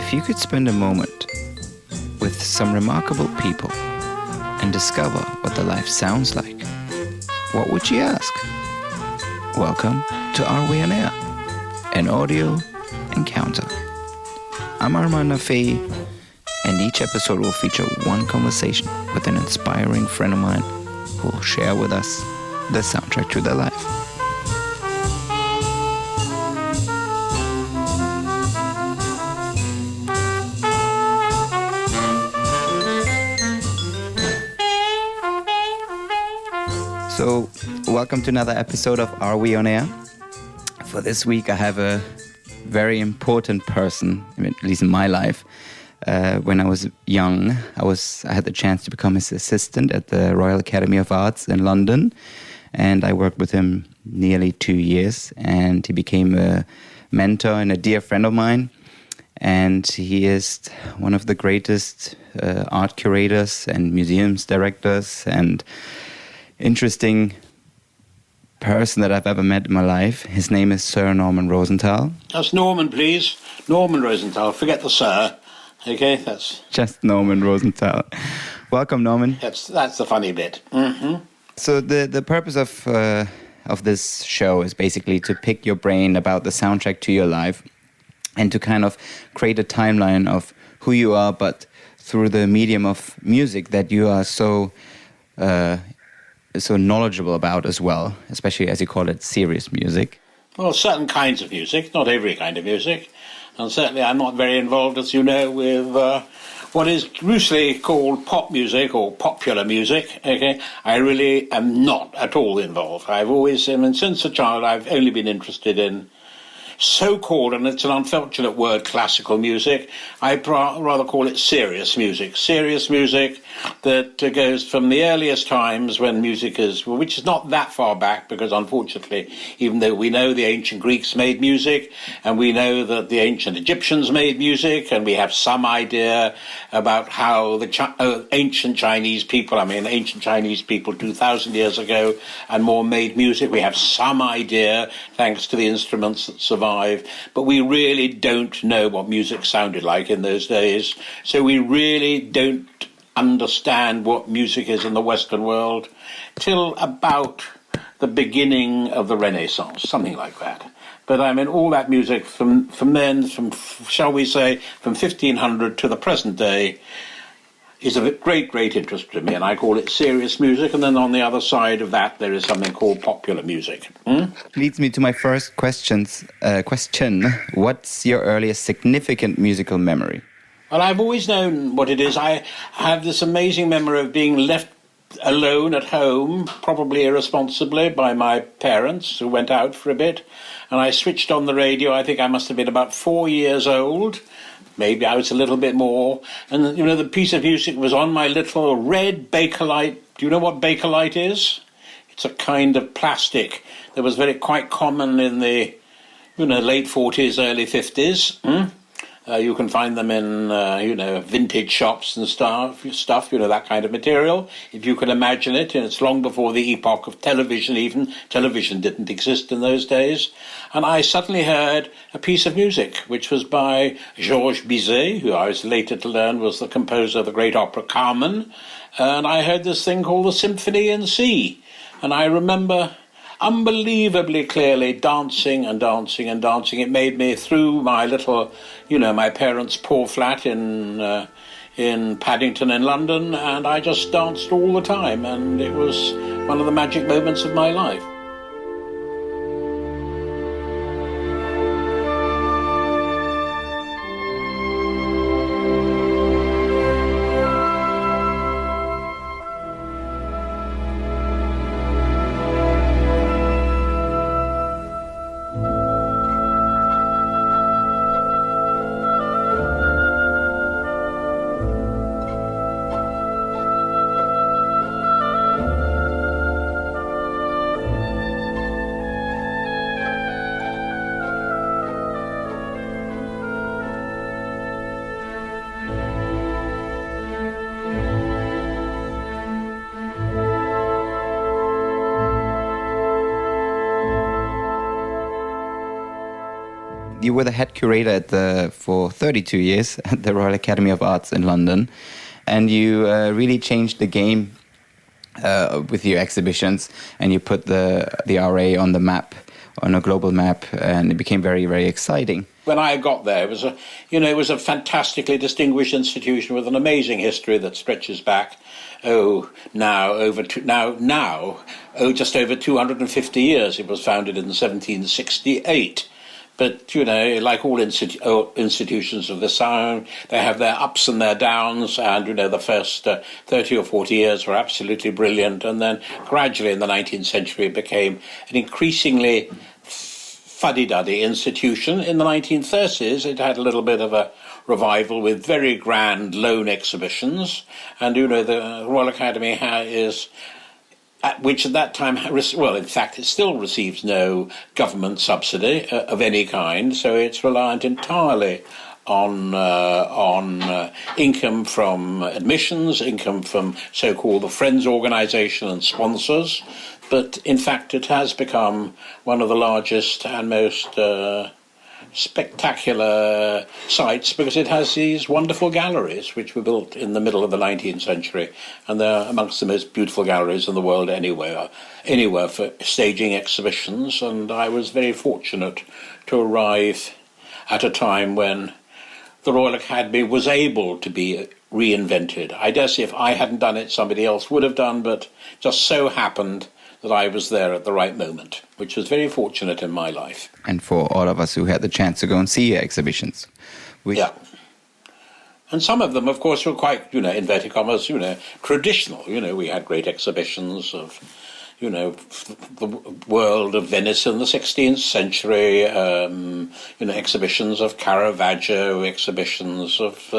If you could spend a moment with some remarkable people and discover what their life sounds like, what would you ask? Welcome to Are We On Air? An audio encounter. I'm Armand Nafei, and each episode will feature one conversation with an inspiring friend of mine who will share with us the soundtrack to their life. So, welcome to another episode of Are We On Air? For this week, I have a very important person, at least in my life. When I was young, I had the chance to become his assistant at the Royal Academy of Arts in London, and I worked with him nearly 2 years, and he became a mentor and a dear friend of mine. And he is one of the greatest art curators and museums directors and interesting person that I've ever met in my life. His name is Sir Norman Rosenthal. That's Norman, please. Norman Rosenthal. Forget the Sir. Okay, that's just Norman Rosenthal. Welcome, Norman. That's the funny bit. Mm-hmm. So the purpose of this show is basically to pick your brain about the soundtrack to your life and to kind of create a timeline of who you are, but through the medium of music that you are so knowledgeable about as well, especially as you call it, serious music. Well, certain kinds of music, not every kind of music. And certainly I'm not very involved, as you know, with what is loosely called pop music or popular music. Okay, I really am not at all involved. I've always, since a child, I've only been interested in so-called, and it's an unfortunate word, classical music. I rather call it serious music. Serious music that goes from the earliest times when music which is not that far back, because unfortunately, even though we know the ancient Greeks made music, and we know that the ancient Egyptians made music, and we have some idea about how the ancient Chinese people 2,000 years ago and more made music. We have some idea, thanks to the instruments that survive, but we really don't know what music sounded like in those days. So we really don't understand what music is in the Western world till about the beginning of the Renaissance, something like that. But all that music from shall we say, from 1500 to the present day is of great interest to me, and I call it serious music. And then on the other side of that, there is something called popular music. Leads me to my first question. What's your earliest significant musical memory? Well, I've always known what it is. I have this amazing memory of being left alone at home, probably irresponsibly, by my parents, who went out for a bit, and I switched on the radio. I think I must have been about 4 years old. Maybe I was a little bit more. And, the piece of music was on my little red Bakelite. Do you know what Bakelite is? It's a kind of plastic that was quite common in the, late 40s, early 50s. You can find them in, vintage shops and stuff, that kind of material, if you can imagine it. And it's long before the epoch of television even. Television didn't exist in those days. And I suddenly heard a piece of music, which was by Georges Bizet, who I was later to learn was the composer of the great opera Carmen. And I heard this thing called the Symphony in C. And I remember unbelievably clearly dancing and dancing and dancing. It made me through my little, my parents' poor flat in Paddington in London, and I just danced all the time, and it was one of the magic moments of my life. you were the head curator for 32 years at the Royal Academy of Arts in London, and you really changed the game with your exhibitions, and you put the RA on the map, on a global map, and it became very, very exciting. When I got there, it was a fantastically distinguished institution with an amazing history that stretches back, just over 250 years. It was founded in 1768. But, like all institutions of this time, they have their ups and their downs, and, the first 30 or 40 years were absolutely brilliant, and then gradually in the 19th century it became an increasingly fuddy-duddy institution. In the 1930s, it had a little bit of a revival with very grand loan exhibitions, and the Royal Academy which at that time, in fact, it still receives no government subsidy of any kind, so it's reliant entirely on income from admissions, income from so-called the Friends organisation and sponsors. But in fact, it has become one of the largest and most spectacular sites because it has these wonderful galleries which were built in the middle of the 19th century, and they're amongst the most beautiful galleries in the world anywhere for staging exhibitions. And I was very fortunate to arrive at a time when the Royal Academy was able to be reinvented. I dare say if I hadn't done it, somebody else would have done, but just so happened that I was there at the right moment, which was very fortunate in my life. And for all of us who had the chance to go and see your exhibitions. Yeah. And some of them, of course, were quite, inverted commas, traditional. We had great exhibitions of, the world of Venice in the 16th century, exhibitions of Caravaggio, exhibitions of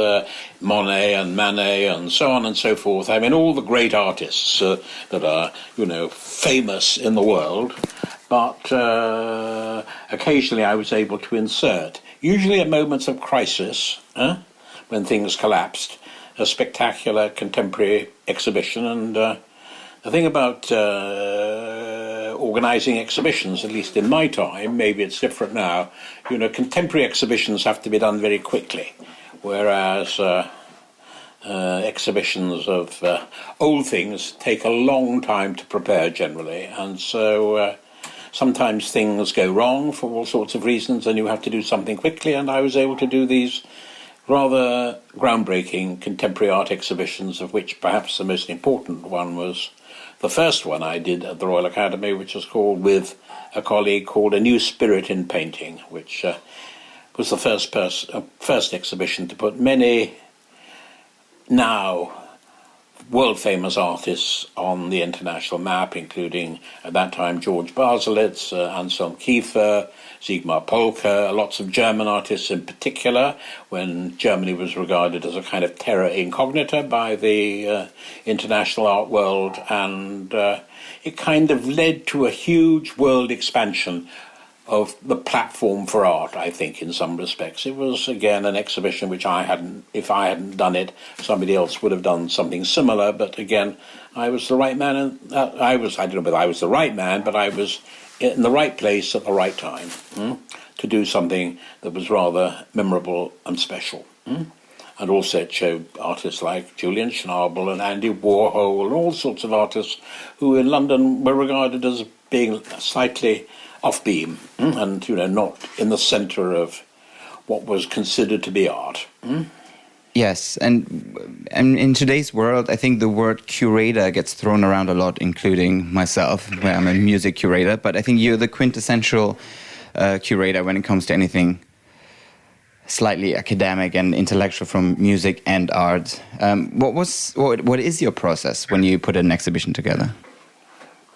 Monet and Manet, and so on and so forth. I mean, all the great artists that are, famous in the world. But occasionally I was able to insert, usually at moments of crisis, when things collapsed, a spectacular contemporary exhibition. And the thing about organising exhibitions, at least in my time, maybe it's different now, contemporary exhibitions have to be done very quickly, whereas exhibitions of old things take a long time to prepare generally. And so sometimes things go wrong for all sorts of reasons and you have to do something quickly, and I was able to do these rather groundbreaking contemporary art exhibitions, of which perhaps the most important one was the first one I did at the Royal Academy, which was called, with a colleague, called A New Spirit in Painting, which was the first exhibition to put many now world-famous artists on the international map, including, at that time, George Baselitz, Anselm Kiefer, Sigmar Polke, lots of German artists in particular, when Germany was regarded as a kind of terra incognita by the international art world, and it kind of led to a huge world expansion of the platform for art, I think, in some respects. It was, again, an exhibition which if I hadn't done it, somebody else would have done something similar, but again, I was the right man, and I don't know whether I was the right man, but I was in the right place at the right time to do something that was rather memorable and special. And also it showed artists like Julian Schnabel and Andy Warhol and all sorts of artists who in London were regarded as being slightly off-beam and, not in the centre of what was considered to be art. Yes, and in today's world, I think the word curator gets thrown around a lot, including myself, where I'm a music curator, but I think you're the quintessential curator when it comes to anything slightly academic and intellectual from music and art. What is your process when you put an exhibition together?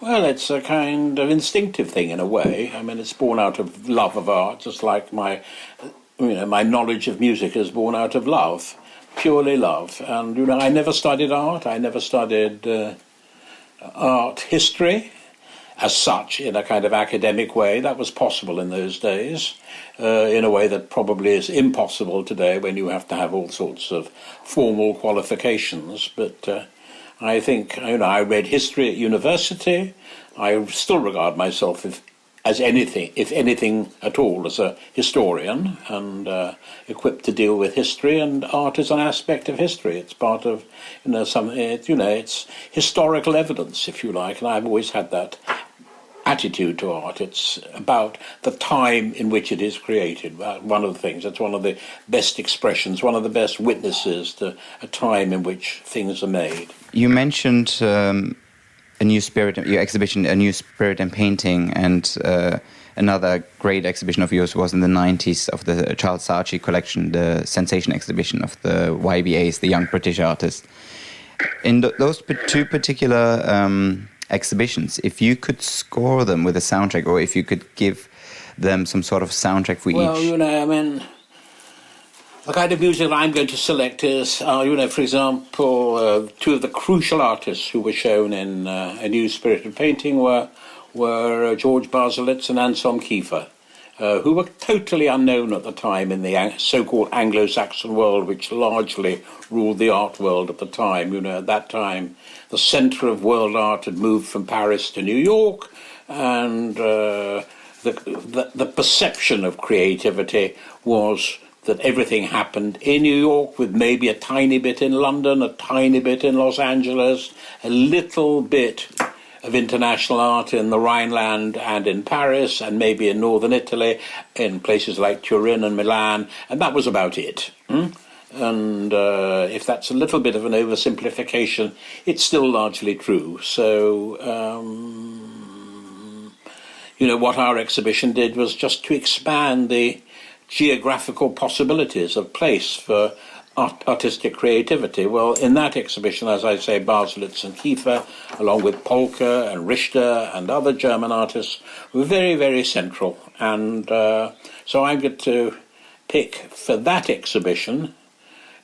Well, it's a kind of instinctive thing in a way. I mean, it's born out of love of art, just like my knowledge of music is born out of love, purely love. And, I never studied art. I never studied art history as such in a kind of academic way. That was possible in those days, in a way that probably is impossible today when you have to have all sorts of formal qualifications. But I think, I read history at university. I still regard myself as anything, if anything at all, as a historian and equipped to deal with history, and art is an aspect of history. It's part of, it's historical evidence, if you like, and I've always had that attitude to art. It's about the time in which it is created. One of the things, it's one of the best expressions, one of the best witnesses to a time in which things are made. You mentioned a new spirit, your exhibition, A New Spirit in Painting, and another great exhibition of yours was in the 90s of the Charles Saatchi collection, the Sensation exhibition of the YBAs, the Young British Artists. In those two particular exhibitions, if you could score them with a soundtrack, or if you could give them some sort of soundtrack for each... Well, the kind of music I'm going to select is, for example, two of the crucial artists who were shown in A New Spirit in Painting were George Baselitz and Anselm Kiefer, who were totally unknown at the time in the so-called Anglo-Saxon world, which largely ruled the art world at the time. At that time, the centre of world art had moved from Paris to New York, and the perception of creativity was that everything happened in New York, with maybe a tiny bit in London, a tiny bit in Los Angeles, a little bit of international art in the Rhineland and in Paris, and maybe in northern Italy, in places like Turin and Milan, and that was about it. And if that's a little bit of an oversimplification, it's still largely true. So, what our exhibition did was just to expand the geographical possibilities of place for artistic creativity. Well, in that exhibition, as I say, Baselitz and Kiefer, along with Polka and Richter and other German artists, were very, very central. And so I'm going to pick for that exhibition,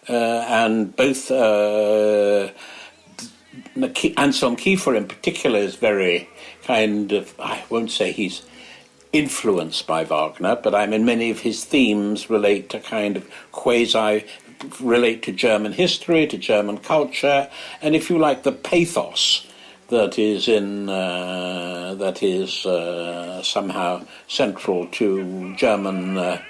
and both Anselm Kiefer in particular is very kind of, I won't say he's influenced by Wagner, but many of his themes relate to relate to German history, to German culture, and if you like, the pathos that is somehow central to German,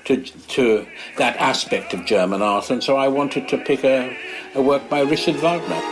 to that aspect of German art, and so I wanted to pick a work by Richard Wagner.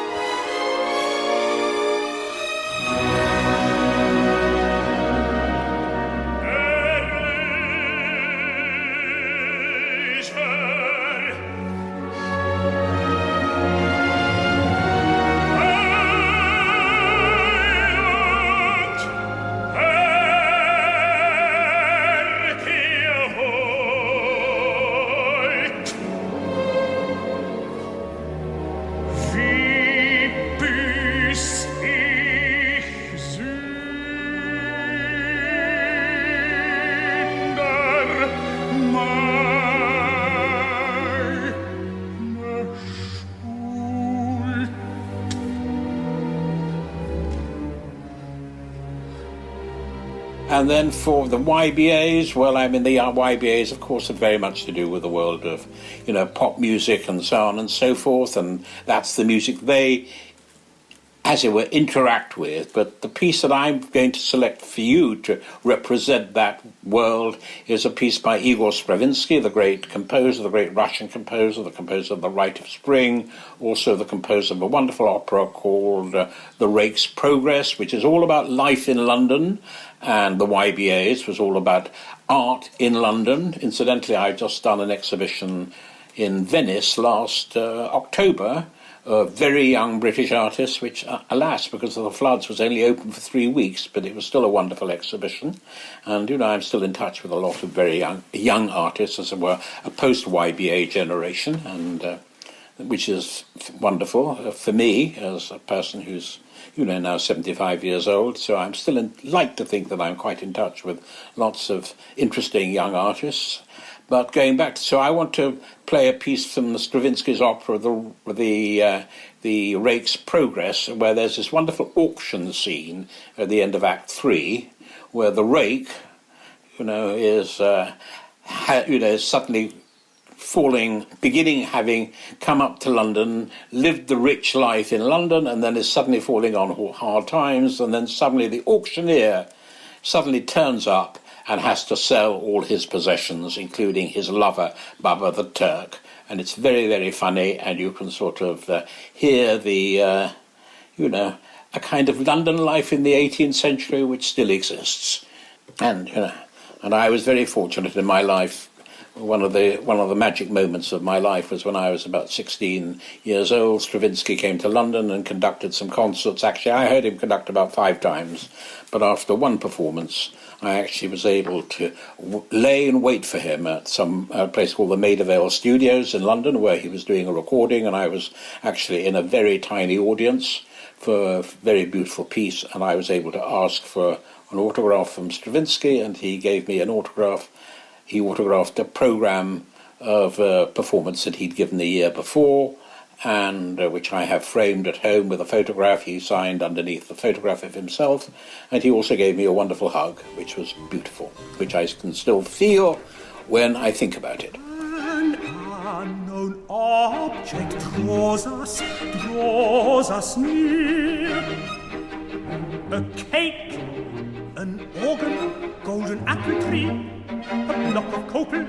And then for the YBAs, the YBAs, of course, are very much to do with the world of, pop music and so on and so forth, and that's the music they, as it were, interact with. But the piece that I'm going to select for you to represent that world is a piece by Igor Stravinsky, the great composer, the great Russian composer, the composer of The Rite of Spring, also the composer of a wonderful opera called The Rake's Progress, which is all about life in London, and the YBAs was all about art in London. Incidentally, I've just done an exhibition in Venice last October, very young British artists, which, alas, because of the floods, was only open for 3 weeks, but it was still a wonderful exhibition. And, I'm still in touch with a lot of very young artists, as it were, a post-YBA generation, and which is wonderful for me as a person who's, now 75 years old. So I'm still like to think that I'm quite in touch with lots of interesting young artists. But going back, so I want to play a piece from Stravinsky's opera, the Rake's Progress, where there's this wonderful auction scene at the end of Act 3, where the rake, is suddenly having come up to London, lived the rich life in London, and then is suddenly falling on hard times, and then suddenly the auctioneer suddenly turns up and has to sell all his possessions, including his lover, Baba the Turk. And it's very, very funny, and you can sort of hear the, a kind of London life in the 18th century which still exists. And, and I was very fortunate in my life. One of the magic moments of my life was when I was about 16 years old. Stravinsky came to London and conducted some concerts. Actually, I heard him conduct about 5 times, but after one performance, I actually was able to lay in wait for him at some place called the Maida Vale Studios in London, where he was doing a recording, and I was actually in a very tiny audience for a very beautiful piece, and I was able to ask for an autograph from Stravinsky, and he gave me an autograph. He autographed a program of a performance that he'd given the year before, and which I have framed at home with a photograph he signed underneath the photograph of himself. And he also gave me a wonderful hug, which was beautiful, which I can still feel when I think about it. An unknown object draws us near. A cake, an organ, golden apple tree, a block of copal,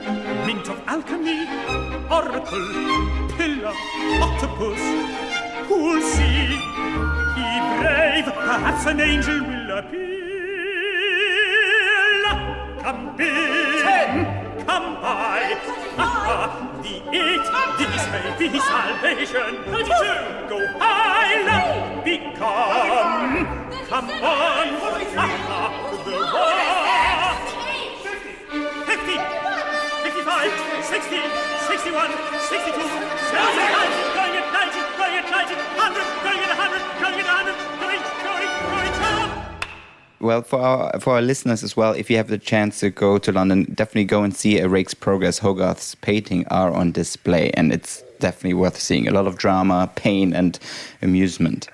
mint of alchemy, oracle, pillar, octopus. Who'll see? Be brave, perhaps an angel will appear. Come in, come by. The it, this may be salvation. 32, go high, become. Come on, the war. 50, 55, 60, 61, 62, 79, going at 90, going at 90, 100, going at 100, going at 100, going, come! Well, for our listeners as well, if you have the chance to go to London, definitely go and see A Rake's Progress. Hogarth's painting are on display, and it's definitely worth seeing. A lot of drama, pain, and amusement.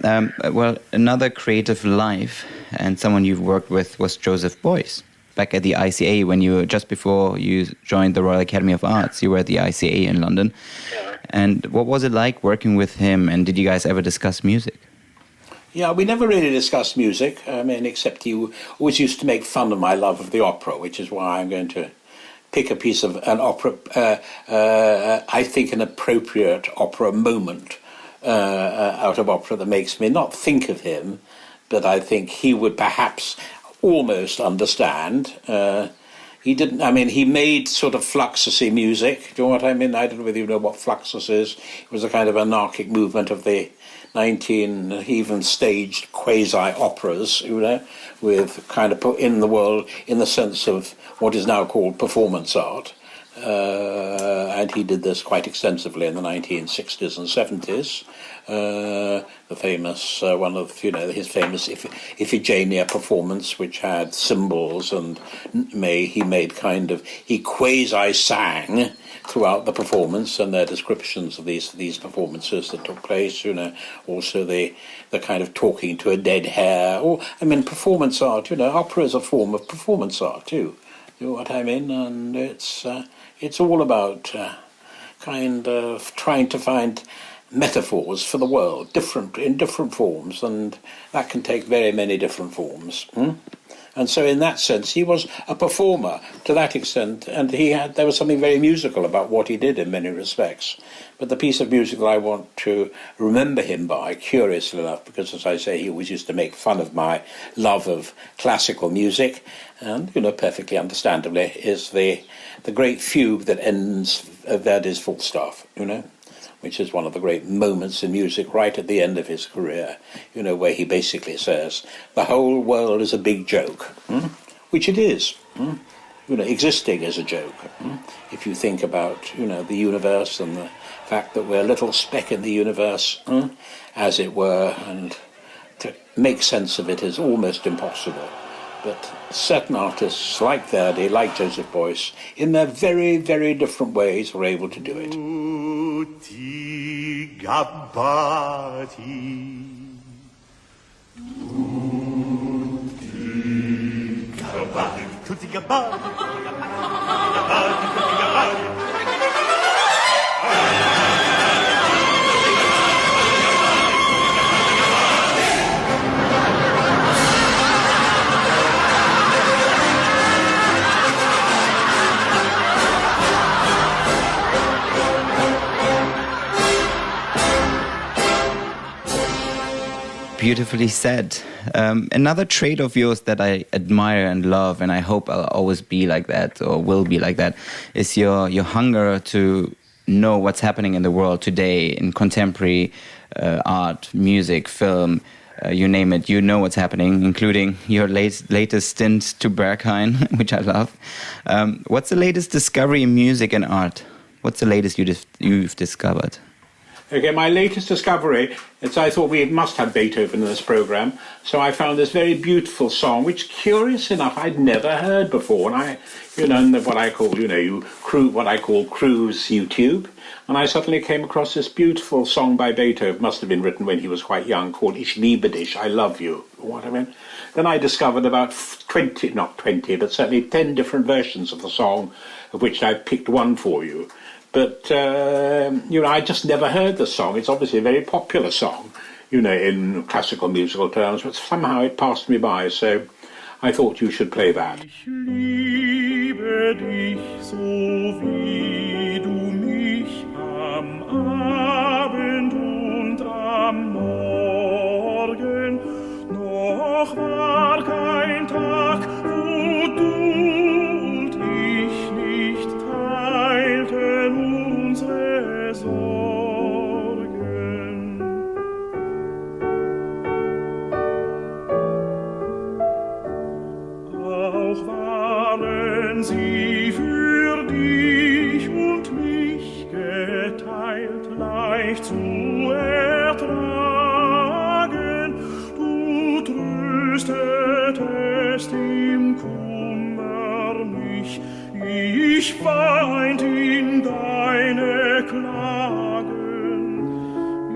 Well, another creative life and someone you've worked with was Joseph Beuys. Back at the ICA, when you were just before you joined the Royal Academy of Arts, you were at the ICA in London. And what was it like working with him? And did you guys ever discuss music? Yeah, we never really discussed music. I mean, except he always used to make fun of my love of the opera, which is why I'm going to pick a piece of an opera. I think an appropriate opera moment out of opera that makes me not think of him, but I think he would perhaps almost understand. He didn't, I mean, he made sort of fluxusy music. Do you know what I mean? I don't know whether you know what fluxus is. It was a kind of anarchic movement of the 19, he even staged quasi-operas, with kind of put in the world in the sense of what is now called performance art. And he did this quite extensively in the 1960s and 70s. The famous one of his famous Iphigenia performance, which had symbols, and he quasi sang throughout the performance, and their descriptions of these performances that took place. Also the kind of talking to a dead hare. Performance art. Opera is a form of performance art too. You know what I mean? And it's all about kind of trying to find metaphors for the world, in different forms, and that can take very many different forms. And so in that sense, he was a performer to that extent, and there was something very musical about what he did in many respects. But the piece of music that I want to remember him by, curiously enough, because as I say, he always used to make fun of my love of classical music, and, perfectly understandably, is the great fugue that ends Verdi's Falstaff, which is one of the great moments in music right at the end of his career, where he basically says, the whole world is a big joke, which it is. Existing is a joke. If you think about, the universe and the fact that we're a little speck in the universe, as it were, and to make sense of it is almost impossible. But certain artists like Verdi, like Joseph Beuys, in their very, very different ways, were able to do it. Tutti gabbati, tutti gabbati. beautifully said. Another trait of yours that I admire and love, and I hope I'll always be like that or will be like that, is your hunger to know what's happening in the world today in contemporary art, music, film, you name it. You know what's happening, including your latest stint to Berghain, which I love. What's the latest discovery in music and art? What's the latest you've discovered? Okay, my latest discovery is I thought we must have Beethoven in this program, so I found this very beautiful song, which, curious enough, I'd never heard before. And what I call cruise YouTube, and I suddenly came across this beautiful song by Beethoven. Must have been written when he was quite young, called Ich liebe dich, I love you. What I mean? Then I discovered about 20, not 20, but certainly 10 different versions of the song, of which I picked one for you. But, I just never heard the song. It's obviously a very popular song, in classical musical terms, but somehow it passed me by, so I thought you should play that. Ich liebe dich, so wie du mich am Abend und am Morgen. Noch war kein Tag, wo du und ich nicht teilten unsere Sorgen. Auch waren sie für dich und mich geteilt, leicht zu ertragen. Du tröstetest im Kummer mich, ich weint in deine Klagen,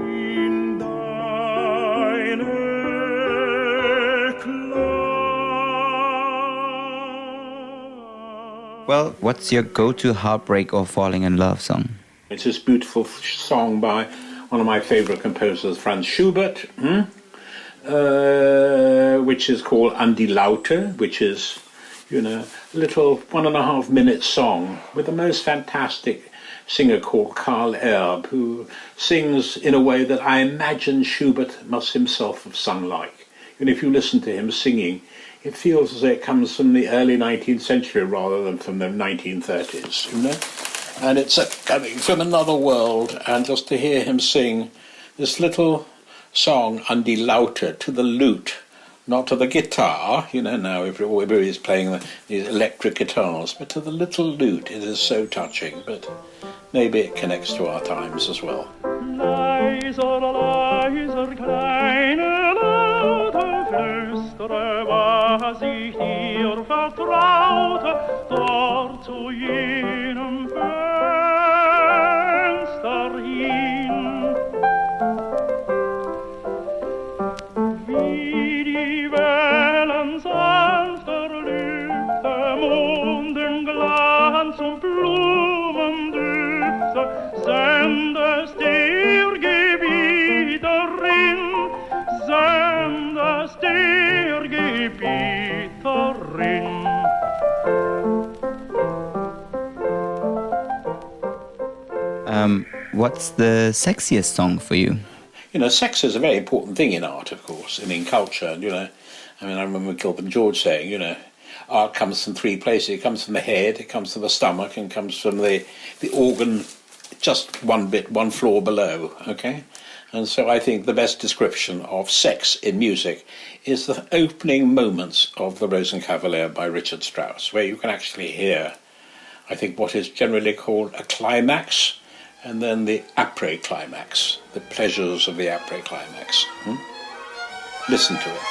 in deine Klagen. Well, what's your go-to heartbreak or falling in love song? It's this beautiful song by one of my favorite composers, Franz Schubert, which is called An die Laute, which is, a little 1.5 minute song with the most fantastic singer called Karl Erb, who sings in a way that I imagine Schubert must himself have sung like. And if you listen to him singing, it feels as though it comes from the early 19th century rather than from the 1930s, And it's coming from another world, and just to hear him sing this little song, An die Laute, to the lute, not to the guitar, now everybody's playing these electric guitars, but to the little lute. It is so touching, but maybe it connects to our times as well. Leiser, leiser, kleine Laute, flüstere, was ich dir vertraute, dort zu jenem Fenster hin. Wie die Wellen sanfter Lüfte, Mondenglanz und Blumendüfte, sendest der Gebieterin, sendest der Gebieterin. What's the sexiest song for you? Sex is a very important thing in art, of course, and in culture. And, I remember Gilbert George saying, art comes from three places. It comes from the head, it comes from the stomach, and comes from the organ just one floor below, okay? And so I think the best description of sex in music is the opening moments of the Rosenkavalier by Richard Strauss, where you can actually hear, I think, what is generally called a climax, and then the après-climax, the pleasures of the après-climax. Listen to it.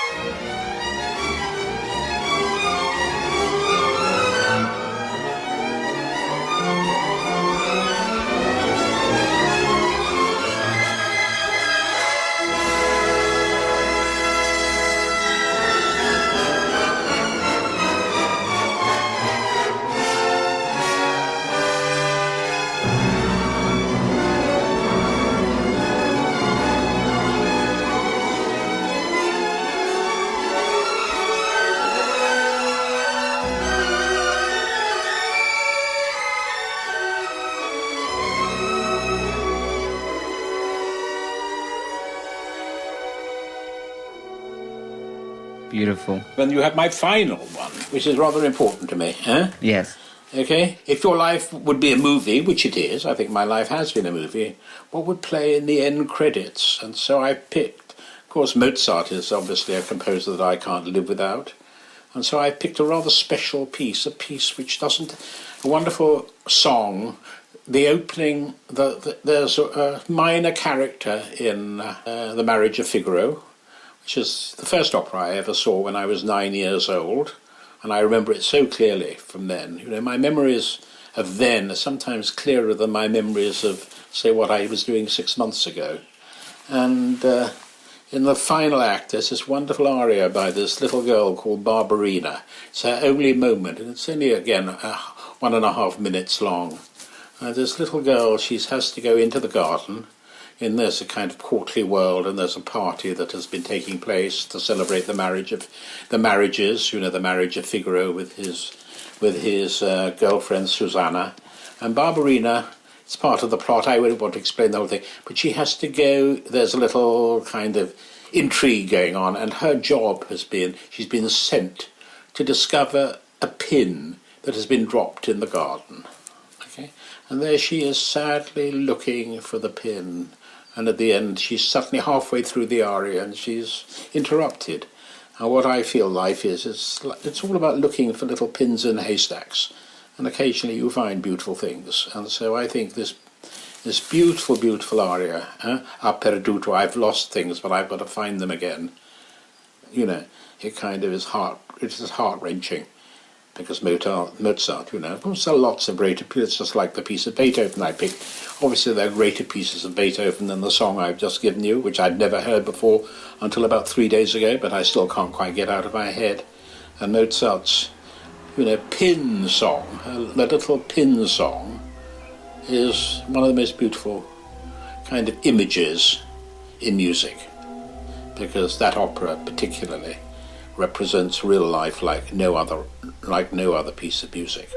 Beautiful. Then you have my final one, which is rather important to me. Yes. Okay? If your life would be a movie, which it is, I think my life has been a movie, what would play in the end credits? And so I picked, of course, Mozart is obviously a composer that I can't live without. And so I picked a rather special piece, a piece which doesn't, a wonderful song. The opening, there's a minor character in The Marriage of Figaro, which is the first opera I ever saw when I was 9 years old, and I remember it so clearly from then. You know, my memories of then are sometimes clearer than my memories of, say, what I was doing 6 months ago. And in the final act, there's this wonderful aria by this little girl called Barbarina. It's her only moment, and it's only, again, 1.5 minutes long. This little girl, she has to go into the garden. In this, a kind of courtly world, and there's a party that has been taking place to celebrate the marriages. You know, the marriage of Figaro with his girlfriend Susanna, and Barbarina. It's part of the plot. I wouldn't want to explain the whole thing, but she has to go. There's a little kind of intrigue going on, and her job has been she's been sent to discover a pin that has been dropped in the garden. Okay, and there she is, sadly looking for the pin. And at the end, she's suddenly halfway through the aria and she's interrupted. And what I feel life is, it's all about looking for little pins in haystacks. And occasionally you find beautiful things. And so I think this beautiful, beautiful aria, "Ha perduto," I've lost things, but I've got to find them again. You know, it kind of is heart-wrenching. Because Mozart, you know, of course there are lots of greater pieces, it's just like the piece of Beethoven I picked. Obviously there are greater pieces of Beethoven than the song I've just given you, which I'd never heard before until about 3 days ago, but I still can't quite get out of my head. And Mozart's, you know, pin song, the little pin song, is one of the most beautiful kind of images in music, because that opera particularly represents real life like no other piece of music.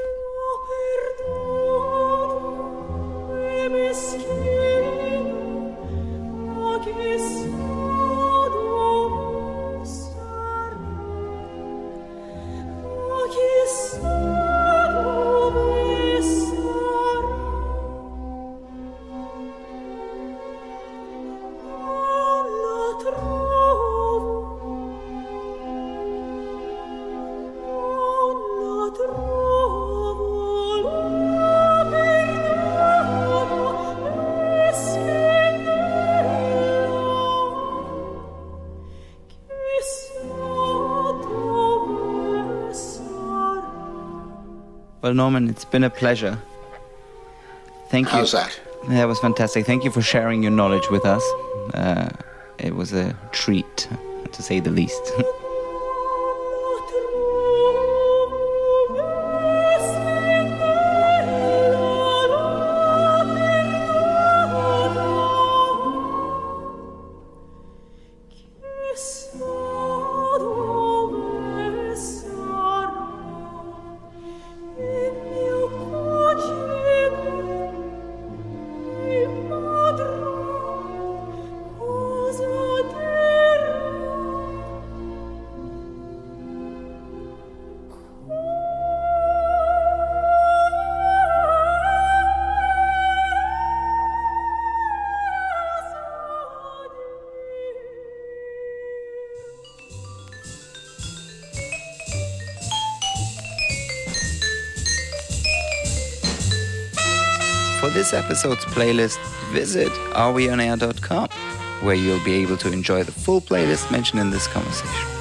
Well, Norman, it's been a pleasure. Thank you. How's that? That was fantastic. Thank you for sharing your knowledge with us. It was a treat, to say the least. For this episode's playlist, visit areweonair.com, where you'll be able to enjoy the full playlist mentioned in this conversation.